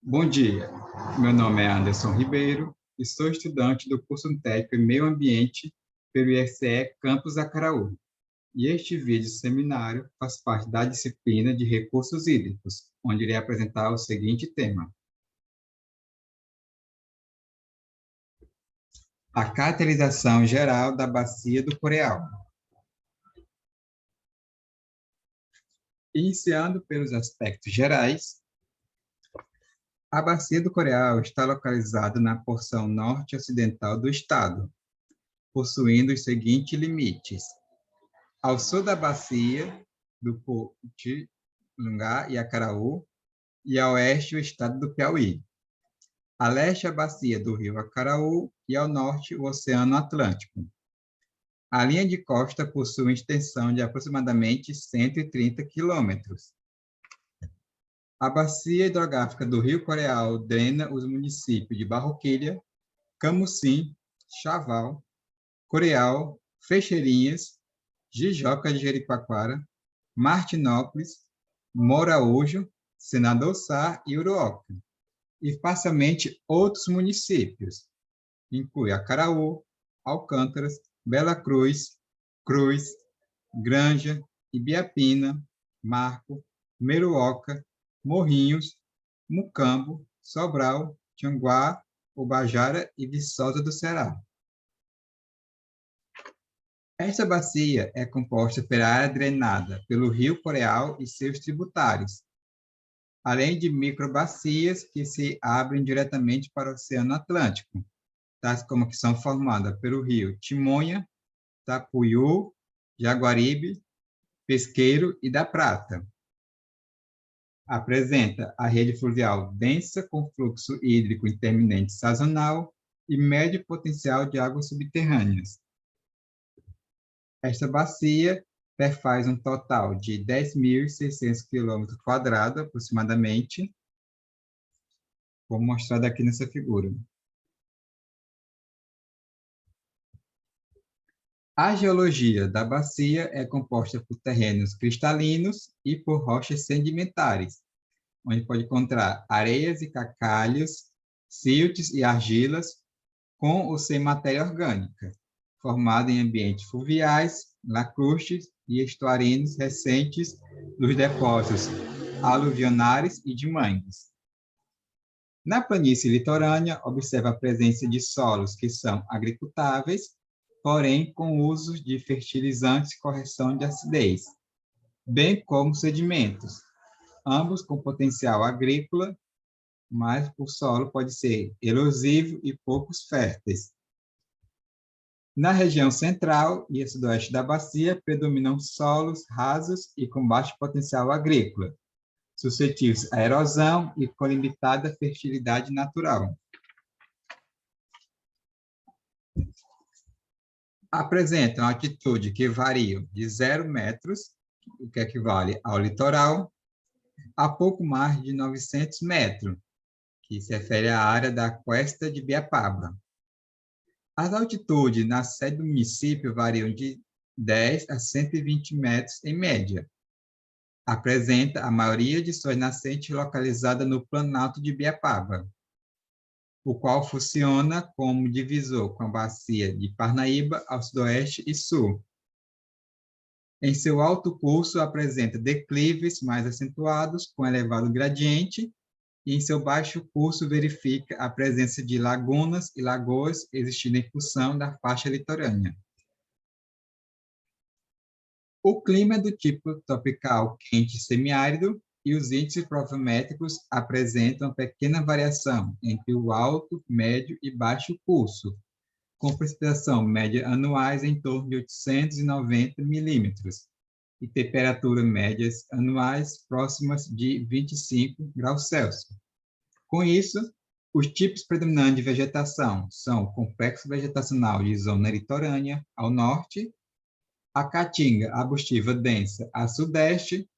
Bom dia, meu nome é Anderson Ribeiro e sou estudante do curso técnico em Meio Ambiente pelo IFCE Campus Acaraú. E este vídeo seminário faz parte da disciplina de Recursos Hídricos, onde irei apresentar o seguinte tema: a caracterização geral da Bacia do Coreal. Iniciando pelos aspectos gerais, a Bacia do Coreal está localizada na porção norte-ocidental do estado, possuindo os seguintes limites: ao sul da bacia do Portilungá e Acaraú, e a oeste o estado do Piauí. A leste a bacia do rio Acaraú e ao norte o Oceano Atlântico. A linha de costa possui extensão de aproximadamente 130 quilômetros. A bacia hidrográfica do rio Coreal drena os municípios de Barroquilha, Camusim, Chaval, Coreal, Frecheirinhas, Jijoca de Jericoacoara, Martinópolis, Mouraújo, Senador Sá e Uruoca, e parcialmente outros municípios. Inclui Acaraú, Alcântaras, Bela Cruz, Cruz, Granja, Ibiapina, Marco, Meruoca, Morrinhos, Mucambo, Sobral, Tianguá, Ubajara e Viçosa do Ceará. Esta bacia é composta pela área drenada pelo rio Coreal e seus tributários, além de microbacias que se abrem diretamente para o Oceano Atlântico, tais como que são formadas pelo rio Timonha, Tapuiú, Jaguaribe, Pesqueiro e da Prata. Apresenta a rede fluvial densa com fluxo hídrico intermitente sazonal e médio potencial de águas subterrâneas. Esta bacia perfaz um total de 10.600 km² aproximadamente, como mostrado aqui nessa figura. A geologia da bacia é composta por terrenos cristalinos e por rochas sedimentares, onde pode encontrar areias e cacalhos, siltes e argilas, com ou sem matéria orgânica, formado em ambientes fluviais, lacustres e estuarinos recentes dos depósitos aluvionares e de mangues. Na planície litorânea, observa a presença de solos que são agricultáveis, porém com uso de fertilizantes e correção de acidez, bem como sedimentos, ambos com potencial agrícola, mas o solo pode ser erosivo e poucos férteis. Na região central e sudoeste da bacia, predominam solos rasos e com baixo potencial agrícola, suscetíveis à erosão e com limitada fertilidade natural. Apresentam altitude que varia de 0 metros, o que equivale ao litoral, a pouco mais de 900 metros, que se refere à área da Cuesta de Biapaba. As altitudes na sede do município variam de 10 a 120 metros em média. Apresenta a maioria de suas nascentes localizada no Planalto de Biapaba, o qual funciona como divisor com a bacia de Parnaíba ao sudoeste e sul. Em seu alto curso, apresenta declives mais acentuados, com elevado gradiente, e em seu baixo curso verifica a presença de lagunas e lagoas existindo em função da faixa litorânea. O clima é do tipo tropical quente semiárido e os índices pluviométricos apresentam pequena variação entre o alto, médio e baixo curso, com precipitação média anuais em torno de 890 milímetros e temperaturas médias anuais próximas de 25 graus Celsius. Com isso, os tipos predominantes de vegetação são o complexo vegetacional de zona litorânea ao norte, a caatinga arbustiva densa a sudeste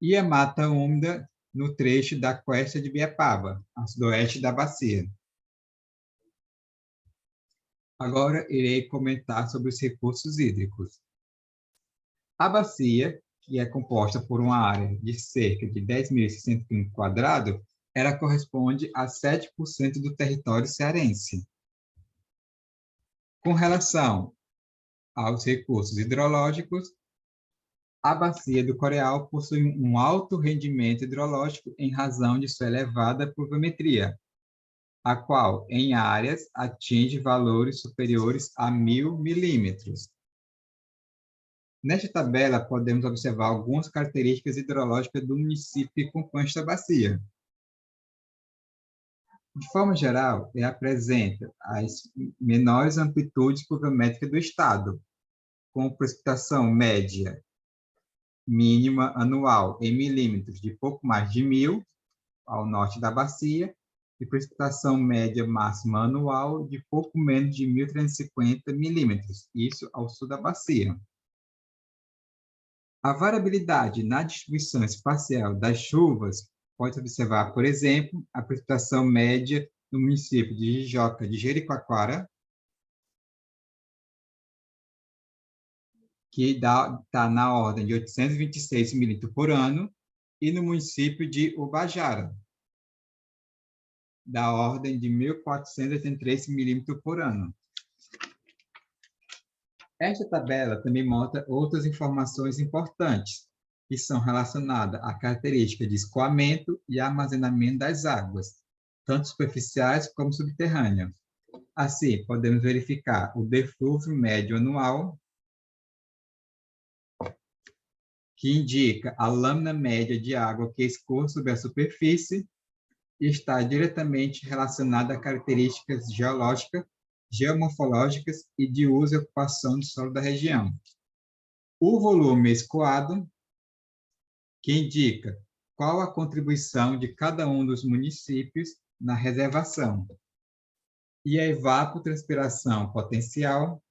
e a mata úmida no trecho da Cuesta de Biapaba, a sudoeste da bacia. Agora irei comentar sobre os recursos hídricos. A bacia, que é composta por uma área de cerca de 10.600 km², ela corresponde a 7% do território cearense. Com relação aos recursos hidrológicos, a bacia do Coreal possui um alto rendimento hidrológico em razão de sua elevada pluviometria, a qual, em áreas, atinge valores superiores a 1.000 milímetros. Nesta tabela, podemos observar algumas características hidrológicas do município que compõe esta bacia. De forma geral, ele apresenta as menores amplitudes pluviométricas do estado, com precipitação média mínima anual em milímetros de pouco mais de 1.000 ao norte da bacia e precipitação média máxima anual de pouco menos de 1.350 milímetros, isso ao sul da bacia. A variabilidade na distribuição espacial das chuvas pode observar, por exemplo, a precipitação média no município de Jijoca de Jericoacoara, que está na ordem de 826 milímetros por ano, e no município de Ubajara, da ordem de 1.483 milímetros por ano. Esta tabela também mostra outras informações importantes, que são relacionadas à característica de escoamento e armazenamento das águas, tanto superficiais como subterrâneas. Assim, podemos verificar o deflúvio médio anual, que indica a lâmina média de água que escorre sobre a superfície e está diretamente relacionada a características geológicas, geomorfológicas e de uso e ocupação do solo da região. O volume escoado, que indica qual a contribuição de cada um dos municípios na reservação. E a evapotranspiração potencial,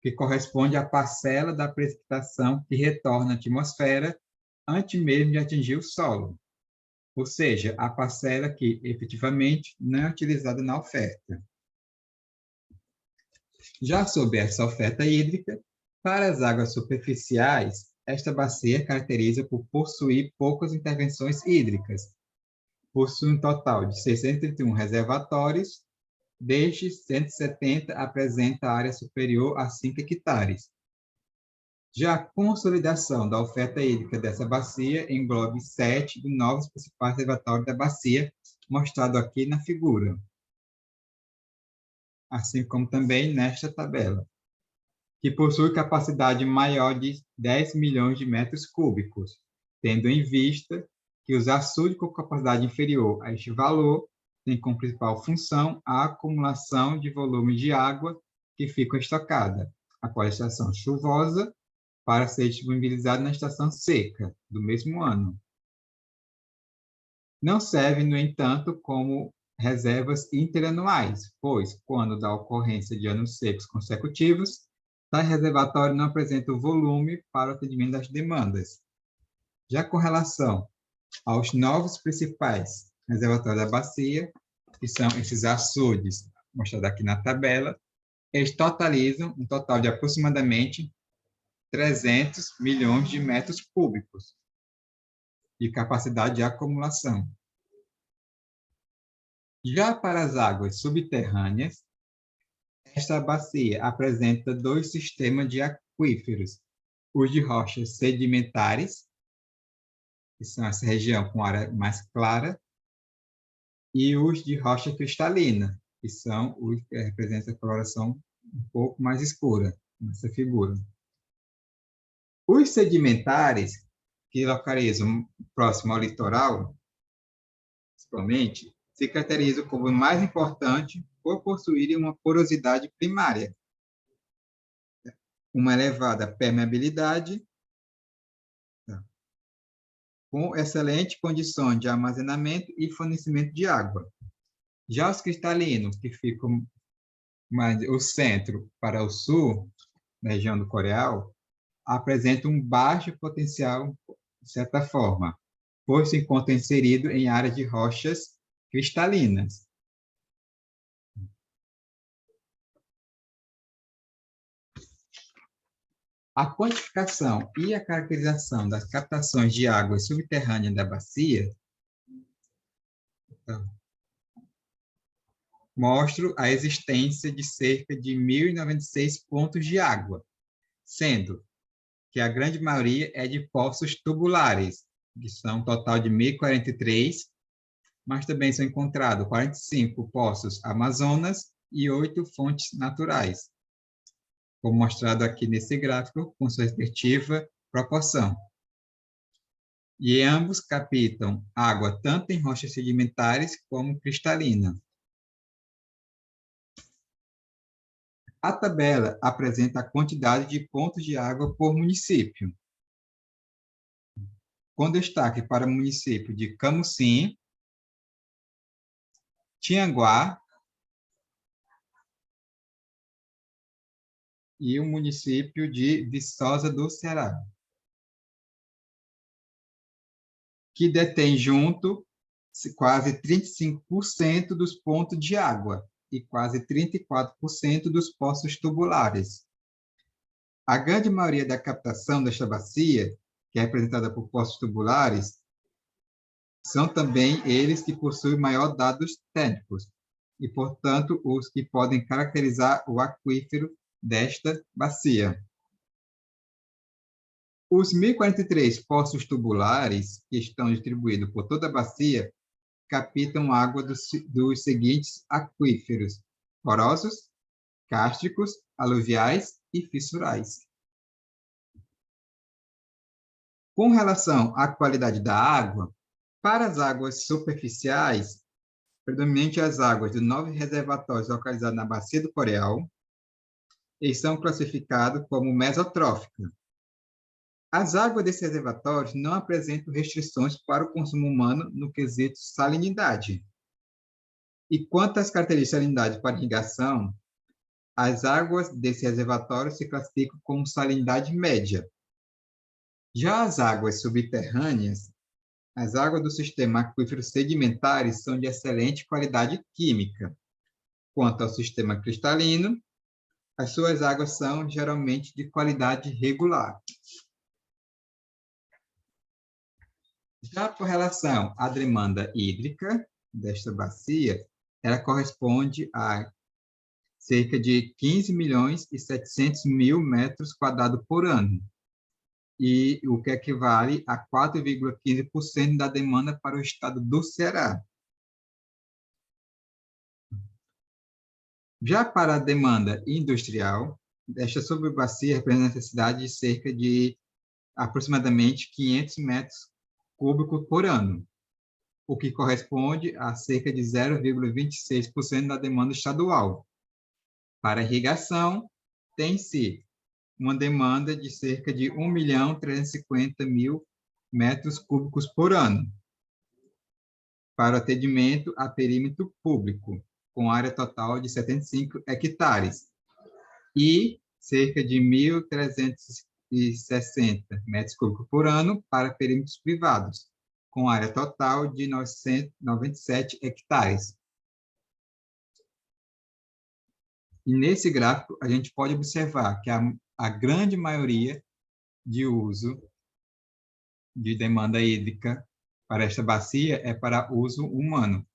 que corresponde à parcela da precipitação que retorna à atmosfera antes mesmo de atingir o solo, ou seja, a parcela que, efetivamente, não é utilizada na oferta. Já sobre essa oferta hídrica, para as águas superficiais, esta bacia caracteriza por possuir poucas intervenções hídricas. Possui um total de 631 reservatórios, destes 170 apresenta área superior a 5 hectares. Já a consolidação da oferta hídrica dessa bacia engloba 7 dos 9 principais reservatórios da bacia, mostrado aqui na figura, assim como também nesta tabela, que possui capacidade maior de 10 milhões de metros cúbicos, tendo em vista que os açudes com capacidade inferior a este valor têm como principal função a acumulação de volume de água que fica estocada após a estação chuvosa para ser disponibilizado na estação seca do mesmo ano. Não serve, no entanto, como reservas interanuais, pois, quando da ocorrência de anos secos consecutivos, tais reservatórios não apresentam volume para o atendimento das demandas. Já com relação aos novos principais reservatórios da bacia, que são esses açudes, mostrados aqui na tabela, eles totalizam um total de aproximadamente 300 milhões de metros cúbicos de capacidade de acumulação. Já para as águas subterrâneas, esta bacia apresenta 2 sistemas de aquíferos, os de rochas sedimentares, que são essa região com área mais clara, e os de rocha cristalina, que são os que representam a coloração um pouco mais escura, nessa figura. Os sedimentares, que localizam próximo ao litoral, principalmente, se caracterizam como mais importante por possuírem uma porosidade primária, uma elevada permeabilidade, com excelente condições de armazenamento e fornecimento de água. Já os cristalinos, que ficam mais o centro para o sul, na região do Coreal, apresentam um baixo potencial, de certa forma, pois se encontra inserido em áreas de rochas cristalinas. A quantificação e a caracterização das captações de água subterrânea da bacia Então, mostro a existência de cerca de 1.096 pontos de água, sendo que a grande maioria é de poços tubulares, que são um total de 1.043, mas também são encontrados 45 poços amazonas e 8 fontes naturais, como mostrado aqui nesse gráfico, com sua respectiva proporção. E ambos captam água tanto em rochas sedimentares como cristalina. A tabela apresenta a quantidade de pontos de água por município, com destaque para o município de Camusim, Tianguá e o município de Viçosa do Ceará, que detém junto quase 35% dos pontos de água e quase 34% dos poços tubulares. A grande maioria da captação desta bacia, que é representada por poços tubulares, são também eles que possuem maior dados técnicos e, portanto, os que podem caracterizar o aquífero desta bacia. Os 1.043 poços tubulares, que estão distribuídos por toda a bacia, captam água dos seguintes aquíferos: porosos, cársticos, aluviais e fissurais. Com relação à qualidade da água, para as águas superficiais, predominante as águas de 9 reservatórios localizados na Bacia do Coreal, eles são classificados como mesotróficas. As águas desses reservatórios não apresentam restrições para o consumo humano no quesito salinidade. E quanto às características de salinidade para irrigação, as águas desse reservatório se classificam como salinidade média. Já as águas subterrâneas, as águas do sistema aquífero sedimentares são de excelente qualidade química. Quanto ao sistema cristalino, as suas águas são geralmente de qualidade regular. Já por relação à demanda hídrica desta bacia, ela corresponde a cerca de 15.700.000 metros quadrados por ano, e o que equivale a 4,15% da demanda para o estado do Ceará. Já para a demanda industrial, esta subbacia representa a necessidade de cerca de aproximadamente 500 metros cúbicos por ano, o que corresponde a cerca de 0,26% da demanda estadual. Para a irrigação, tem-se uma demanda de cerca de 1.350.000 metros cúbicos por ano, para atendimento a perímetro público, com área total de 75 hectares, e cerca de 1.360 metros cúbicos por ano para perímetros privados, com área total de 997 hectares. E nesse gráfico, a gente pode observar que a grande maioria de uso de demanda hídrica para esta bacia é para uso humano.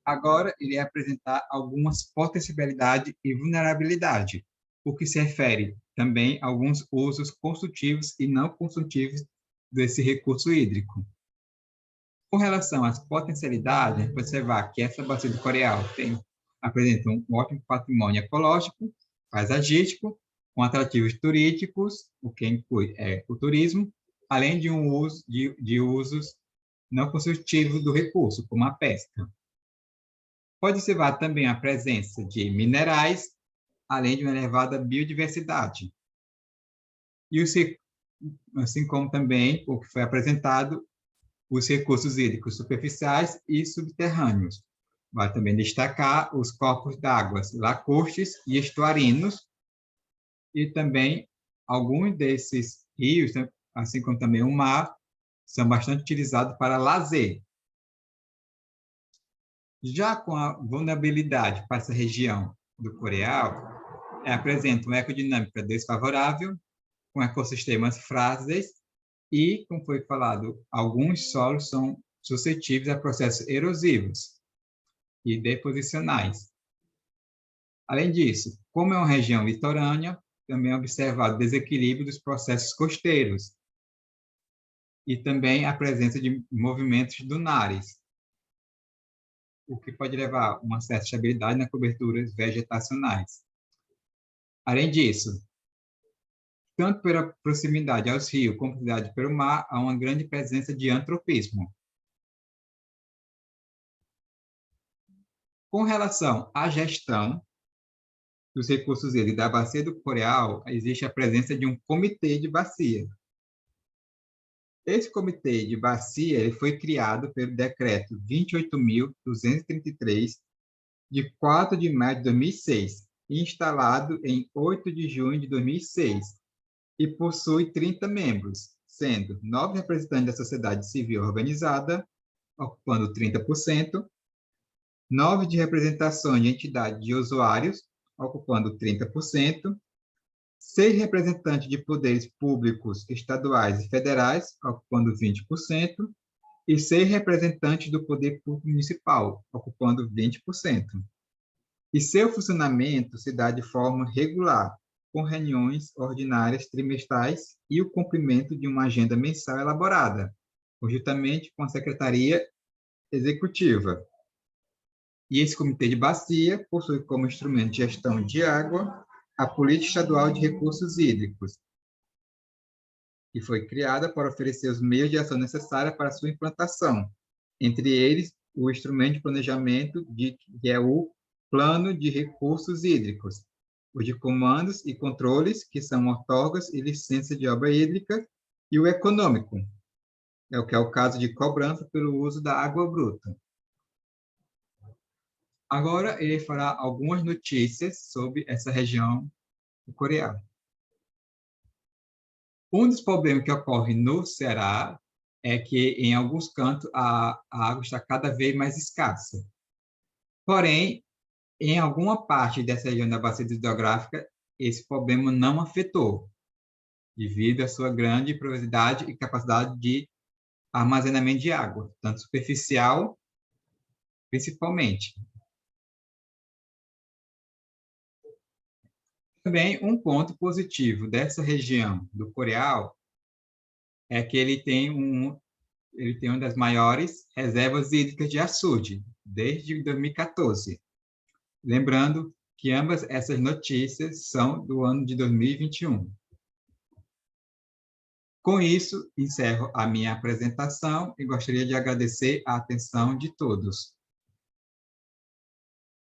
Agora, ele vai apresentar algumas potencialidades e vulnerabilidade, o que se refere também a alguns usos construtivos e não construtivos desse recurso hídrico. Com relação às potencialidades, a gente pode observar que essa bacia do Coreal apresenta um ótimo patrimônio ecológico, paisagístico, com atrativos turísticos, o que inclui o turismo, além de usos não construtivos do recurso, como a pesca. Pode observar também a presença de minerais, além de uma elevada biodiversidade. E assim como também o que foi apresentado, os recursos hídricos superficiais e subterrâneos. Vai também destacar os corpos d'água lacustres e estuarinos, e também alguns desses rios, assim como também o mar, são bastante utilizados para lazer. Já com a vulnerabilidade para essa região do Coreal, apresenta uma ecodinâmica desfavorável, com ecossistemas frágeis E, como foi falado, alguns solos são suscetíveis a processos erosivos e deposicionais. Além disso, como é uma região litorânea, também é observado desequilíbrio dos processos costeiros e também a presença de movimentos dunares, o que pode levar a uma certa estabilidade nas coberturas vegetacionais. Além disso, tanto pela proximidade aos rios como proximidade pelo mar, há uma grande presença de antropismo. Com relação à gestão dos recursos hídricos da Bacia do Coreal, existe a presença de um comitê de bacia. Esse comitê de bacia ele foi criado pelo decreto 28.233, de 4 de maio de 2006, e instalado em 8 de junho de 2006, e possui 30 membros, sendo 9 representantes da sociedade civil organizada, ocupando 30%, 9 de representações de entidade de usuários, ocupando 30%, 6 representantes de poderes públicos estaduais e federais, ocupando 20%, e 6 representantes do poder público municipal, ocupando 20%. E seu funcionamento se dá de forma regular, com reuniões ordinárias trimestrais e o cumprimento de uma agenda mensal elaborada, conjuntamente com a Secretaria Executiva. E esse Comitê de Bacia possui como instrumento de gestão de água a Política Estadual de Recursos Hídricos, que foi criada para oferecer os meios de ação necessários para sua implantação, entre eles o instrumento de planejamento, que é o Plano de Recursos Hídricos, o de comandos e controles, que são outorgas e licença de obra hídrica, e o econômico, que é o caso de cobrança pelo uso da água bruta. Agora, ele fará algumas notícias sobre essa região do Coreá. Um dos problemas que ocorre no Ceará é que, em alguns cantos, a água está cada vez mais escassa. Porém, em alguma parte dessa região da bacia hidrográfica, esse problema não afetou, devido à sua grande profundidade e capacidade de armazenamento de água, tanto superficial, principalmente. Também um ponto positivo dessa região do Coreal é que ele tem uma das maiores reservas hídricas de açude, desde 2014. Lembrando que ambas essas notícias são do ano de 2021. Com isso, encerro a minha apresentação e gostaria de agradecer a atenção de todos.